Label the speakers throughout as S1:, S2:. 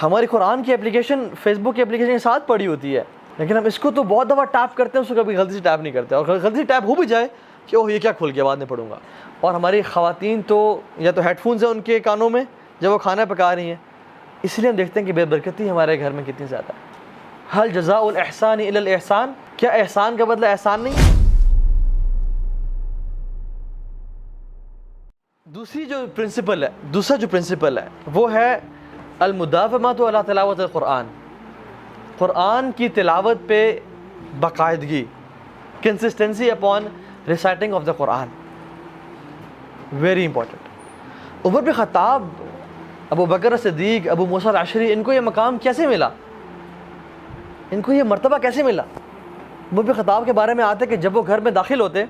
S1: ہماری قرآن کی application face بک کی اپلیکیشن کے ساتھ پڑی ہوتی ہے، لیکن ہم اس کو تو بہت دفعہ ٹیپ کرتے ہیں، اس کو کبھی غلطی سے ٹیپ نہیں کرتے، اور غلطی سے ٹیپ ہو بھی جائے کہ اوہ یہ کیا کھول گیا، بعد میں پڑھوں گا۔ اور ہماری خواتین تو یا تو ہیڈ فونز ہیں ان کے کانوں میں جب وہ کھانا پکا رہی ہیں، اس لیے ہم دیکھتے ہیں کہ بے برکتی ہمارے گھر میں کتنی زیادہ ہے۔ حل جزاء الاحسان الا الاحسان، کیا احسان کا بدلہ احسان نہیں؟ دوسرا جو پرنسپل ہے وہ ہے المداومۃ علی تلاوت القرآن، قرآن کی تلاوت پہ باقاعدگی، consistency upon reciting of the Quran, very important. Umar bin Khattab, Abu بکر صدیق، ابو موسیٰ الاشعری، ان کو یہ مقام کیسے ملا، ان کو یہ مرتبہ کیسے ملا؟ عمر بن خطاب کے بارے میں آتے کہ جب وہ گھر میں داخل ہوتے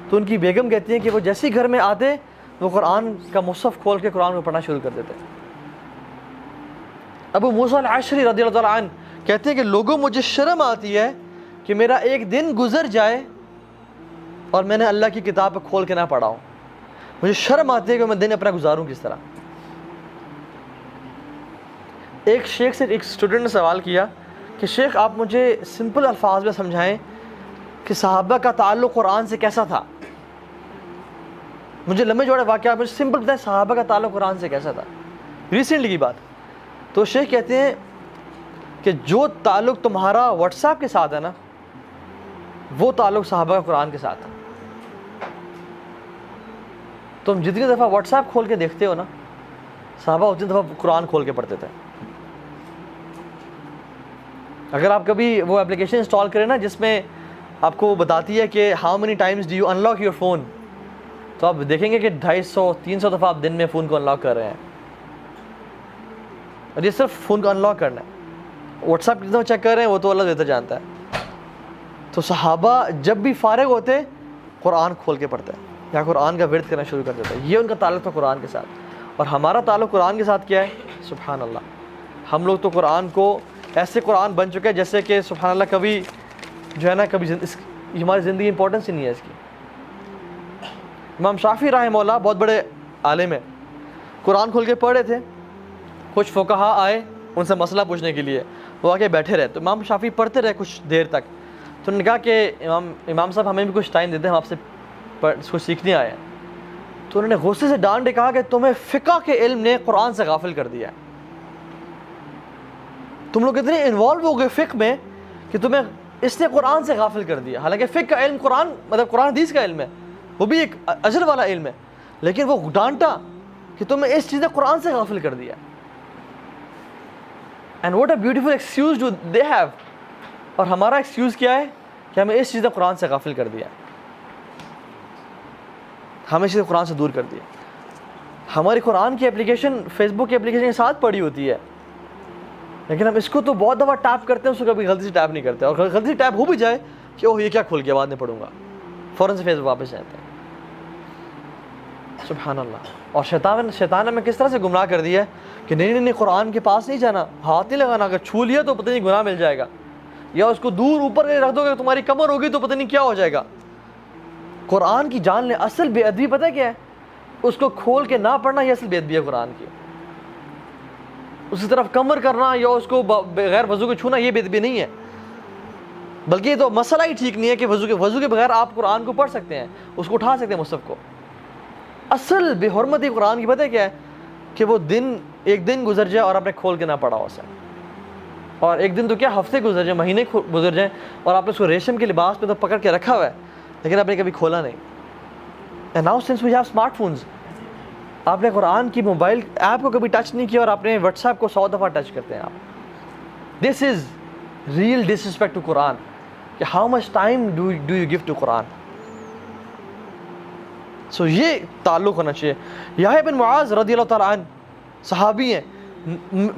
S1: تو ان کی بیگم کہتی ہیں کہ وہ جیسے گھر میں آتے وہ قرآن کا مصحف کھول کے قرآن کو پڑھنا شروع کر دیتے۔ ابو موسیٰ الاشعری رضی اللہ تعالیٰ عنہ کہتے ہیں کہ لوگوں مجھے شرم آتی ہے کہ میرا ایک دن گزر جائے اور میں نے اللہ کی کتاب پہ کھول کے نہ پڑھا ہوں، مجھے شرم آتی ہے کہ میں دن اپنا گزاروں کس طرح۔ ایک شیخ سے ایک اسٹوڈنٹ نے سوال کیا کہ شیخ آپ مجھے سمپل الفاظ میں سمجھائیں کہ صحابہ کا تعلق قرآن سے کیسا تھا، مجھے لمبے جوڑے واقعہ مجھے سمپل بتائیں صحابہ کا تعلق قرآن سے کیسا تھا، ریسنٹلی کی بات۔ تو شیخ کہتے ہیں کہ جو تعلق تمہارا واٹس ایپ کے ساتھ ہے نا، وہ تعلق صحابہ کا قرآن کے ساتھ ہے۔ تم جتنی دفعہ واٹس ایپ کھول کے دیکھتے ہو نا، صحابہ اتنی دفعہ قرآن کھول کے پڑھتے تھے۔ اگر آپ کبھی وہ اپلیکیشن انسٹال کریں نا جس میں آپ کو بتاتی ہے کہ how many Times do you unlock your phone, تو آپ دیکھیں گے کہ 250-300 دفعہ آپ دن میں فون کو انلاک کر رہے ہیں، اور یہ صرف فون کو انلاک کرنا ہے۔ واٹس ایپ کتنا چیک کر رہے ہیں وہ تو اللہ بہتر جانتا ہے۔ تو صحابہ جب بھی فارغ ہوتے قرآن کھول کے پڑھتے یا قرآن کا ورد کرنا شروع کر دیتے، یہ ان کا تعلق تھا قرآن کے ساتھ۔ اور ہمارا تعلق قرآن کے ساتھ کیا ہے؟ سبحان اللہ، ہم لوگ تو قرآن کو ایسے قرآن بن چکے جیسے کہ سبحان اللہ کبھی جو ہے نا کبھی ہماری زندگی امپورٹنس ہی نہیں ہے اس کی۔ امام شافعی رحمہ اللہ بہت بڑے عالم ہیں، قرآن کھول کے پڑھ رہے تھے، کچھ فقہا آئے ان سے مسئلہ پوچھنے کے لیے، وہ آگے بیٹھے رہے، تو امام شافعی پڑھتے رہے کچھ دیر تک۔ تو انہوں نے کہا کہ امام صاحب ہمیں بھی کچھ ٹائم دیتے ہیں، ہم آپ سے کچھ سیکھنے آئے ہیں۔ تو انہوں نے غصے سے ڈانٹ کے کہا کہ تمہیں فقہ کے علم نے قرآن سے غافل کر دیا ہے، تم لوگ اتنے انوالو ہو گئے فقہ میں کہ تمہیں اس نے قرآن سے غافل کر دیا۔ حالانکہ فقہ کا علم قرآن مطلب قرآن حدیث کا علم ہے، وہ بھی ایک اجر والا علم ہے، لیکن وہ ڈانٹا کہ تمہیں اس چیز نے قرآن سے غافل کر دیا۔ And what a beautiful excuse do they have. اور ہمارا ایکسکیوز کیا ہے کہ ہمیں اس چیز نے قرآن سے غافل کر دیا، ہمیں اس چیز قرآن سے دور کر دیا۔ ہماری قرآن کی اپلیکیشن فیس بک کی اپلیکیشن کے ساتھ پڑی ہوتی ہے، لیکن ہم اس کو تو بہت دفعہ ٹیپ کرتے ہیں، اس کو کبھی غلطی سے ٹیپ نہیں کرتے، اور غلطی سے ٹیپ ہو بھی جائے کہ اوہ یہ کیا کھول گیا، بعد میں پڑھوں گا، فوراً سے فیس بک واپس جاتے ہیں۔ سبحان اللہ۔ اور شیطان نے ہمیں کس طرح سے گمراہ کر دیا ہے کہ نہیں قرآن کے پاس نہیں جانا، ہاتھ نہیں لگانا، اگر چھو لیا تو پتہ نہیں گناہ مل جائے گا، یا اس کو دور اوپر رکھ دو گے تمہاری کمر ہوگی تو پتہ نہیں کیا ہو جائے گا۔ قرآن کی جان لے، اصل بے ادبی پتہ کیا ہے؟ اس کو کھول کے نہ پڑھنا، یہ اصل بے ادبی ہے قرآن کی۔ اسی طرف کمر کرنا یا اس کو بغیر وضو کے چھونا، یہ بے ادبی نہیں ہے، بلکہ یہ تو مسئلہ ہی ٹھیک نہیں ہے کہ وضو کے بغیر آپ قرآن کو پڑھ سکتے ہیں، اس کو اٹھا سکتے ہیں مصحف کو۔ اصل بے حرمتی قرآن کی پتہ کیا ہے؟ کہ وہ ایک دن گزر جائے اور آپ نے کھول کے نہ پڑھا اسے، اور ایک دن تو کیا ہفتے گزر جائیں، مہینے گزر جائیں، اور آپ نے اس کو ریشم کے لباس پہ تو پکڑ کے رکھا ہوا ہے لیکن آپ نے کبھی کھولا نہیں۔ And now since we have smart phones, آپ نے قرآن کی موبائل ایپ کو کبھی ٹچ نہیں کیا اور آپ نے واٹس ایپ کو 100 دفعہ ٹچ کرتے ہیں آپ۔ This is real disrespect to Quran, کہ how much time do you give to Quran. So یہ تعلق ہونا چاہیے۔ یحییٰ بن معاذ رضی اللہ تعالیٰ عنہ صحابی ہیں،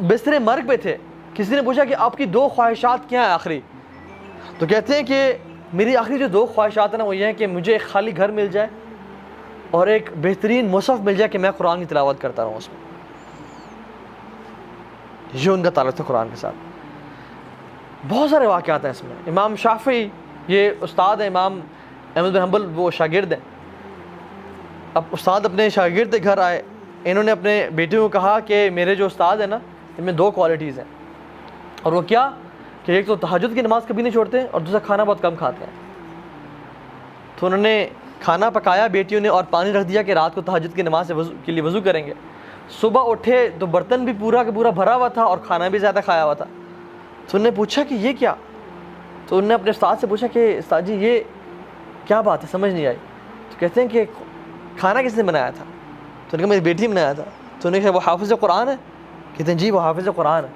S1: بستر مرگ پہ تھے، کسی نے پوچھا کہ آپ کی 2 خواہشات کیا ہیں آخری؟ تو کہتے ہیں کہ میری آخری جو 2 خواہشات ہیں نا وہ یہ ہیں کہ مجھے ایک خالی گھر مل جائے اور ایک بہترین مصحف مل جائے کہ میں قرآن کی تلاوت کرتا رہوں اس میں۔ یہ ان کا تعلق تھا قرآن کے ساتھ۔ بہت سارے واقعات ہیں اس میں۔ امام شافعی یہ استاد ہیں، امام احمد بن حنبل وہ شاگرد ہیں۔ اب استاد اپنے شاگرد کے گھر آئے، انہوں نے اپنے بیٹے کو کہا کہ میرے جو استاد ہیں نا ان میں 2 کوالٹیز ہیں، اور وہ کیا کہ ایک تو تہجد کی نماز کبھی نہیں چھوڑتے، اور دوسرا کھانا بہت کم کھاتے ہیں۔ تو انہوں نے کھانا پکایا بیٹیوں نے اور پانی رکھ دیا کہ رات کو تہجد کی نماز کے لیے وضو کریں گے۔ صبح اٹھے تو برتن بھی پورا کا پورا بھرا ہوا تھا اور کھانا بھی زیادہ کھایا ہوا تھا۔ تو انہوں نے پوچھا کہ یہ کیا؟ تو انہوں نے اپنے استاد سے پوچھا کہ استاد جی یہ کیا بات ہے، سمجھ نہیں آئی۔ تو کہتے ہیں کہ کھانا کس نے بنایا تھا؟ تو انہوں نے کہا میری بیٹی نے بنایا تھا۔ تو انہوں نے کہا وہ حافظ قرآن ہے؟ کہتے ہیں جی وہ حافظ قرآن ہے۔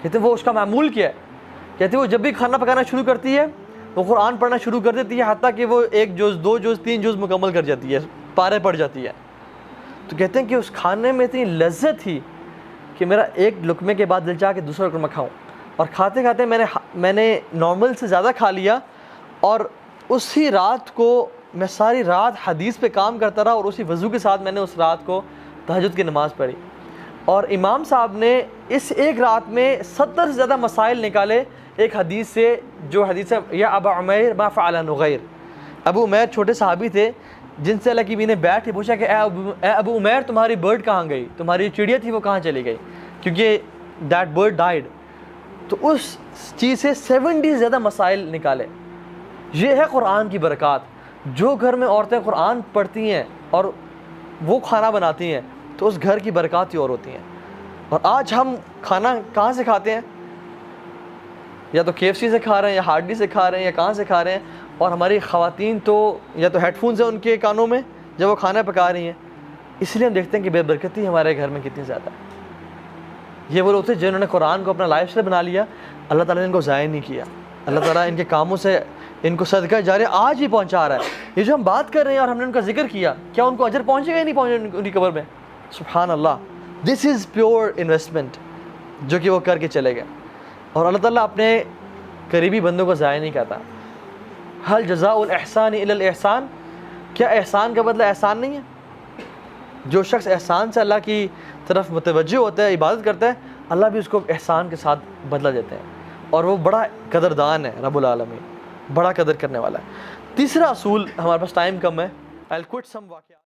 S1: کہتے ہیں وہ اس کا معمول کیا ہے؟ کہتے ہیں وہ جب بھی کھانا پکانا شروع کرتی ہے وہ قرآن پڑھنا شروع کر دیتی ہے، حتیٰ کہ وہ 1 جز 2 جز 3 جز مکمل کر جاتی ہے، پارے پڑ جاتی ہے۔ تو کہتے ہیں کہ اس کھانے میں اتنی لذت تھی کہ میرا ایک لقمے کے بعد دل چاہا کہ دوسرا لقمہ کھاؤں، اور کھاتے کھاتے میں نے نارمل سے زیادہ کھا لیا، اور اسی رات کو میں ساری رات حدیث پہ کام کرتا رہا، اور اسی وضو کے ساتھ میں نے اس رات کو تہجد کی نماز پڑھی۔ اور امام صاحب نے اس ایک رات میں 70 سے زیادہ مسائل نکالے ایک حدیث سے، جو حدیث ہے یا ابا عمیر ما فعل نغیر۔ ابو عمیر چھوٹے صحابی تھے جن سے اللہ کی بھی نے بیٹھ کے پوچھا کہ اے ابو عمیر تمہاری برڈ کہاں گئی، تمہاری چڑیا تھی وہ کہاں چلی گئی، کیونکہ دیٹ برڈ ڈائیڈ۔ تو اس چیز سے 70 سے زیادہ مسائل نکالے۔ یہ ہے قرآن کی برکات۔ جو گھر میں عورتیں قرآن پڑھتی ہیں اور وہ کھانا بناتی ہیں تو اس گھر کی برکات ہی اور ہوتی ہیں۔ اور آج ہم کھانا کہاں سے کھاتے ہیں؟ یا تو KFC سے کھا رہے ہیں، یا ہارڈلی سے کھا رہے ہیں، یا کہاں سے کھا رہے ہیں، اور ہماری خواتین تو یا تو ہیڈ فونز ہیں ان کے کانوں میں جب وہ کھانا پکا رہی ہیں۔ اس لیے ہم دیکھتے ہیں کہ بے برکتی ہمارے گھر میں کتنی زیادہ ہے۔ یہ وہ لوگ تھے جنہوں نے قرآن کو اپنا لائف اسٹائل بنا لیا، اللہ تعالیٰ نے ان کو ضائع نہیں کیا، اللہ تعالیٰ ان کے کاموں سے ان کو صدقہ جاریہ آج بھی پہنچا رہا ہے۔ یہ جو ہم بات کر رہے ہیں اور ہم نے ان کا ذکر کیا، کیا ان کو اجر پہنچے گا یا نہیں پہنچے ان کی قبر میں؟ سبحان اللہ، دس از پیور انویسٹمنٹ جو کہ وہ کر کے چلے گئے۔ اور اللہ تعالیٰ اپنے قریبی بندوں کو ضائع نہیں کرتا۔ حل جزاء الاحسان الا الاحسان، کیا احسان کا بدلہ احسان نہیں ہے؟ جو شخص احسان سے اللہ کی طرف متوجہ ہوتا ہے، عبادت کرتا ہے، اللہ بھی اس کو احسان کے ساتھ بدلہ دیتے ہیں، اور وہ بڑا قدردان ہے، رب العالمین بڑا قدر کرنے والا ہے۔ تیسرا اصول، ہمارے پاس ٹائم کم ہے، I'll quit some واقعات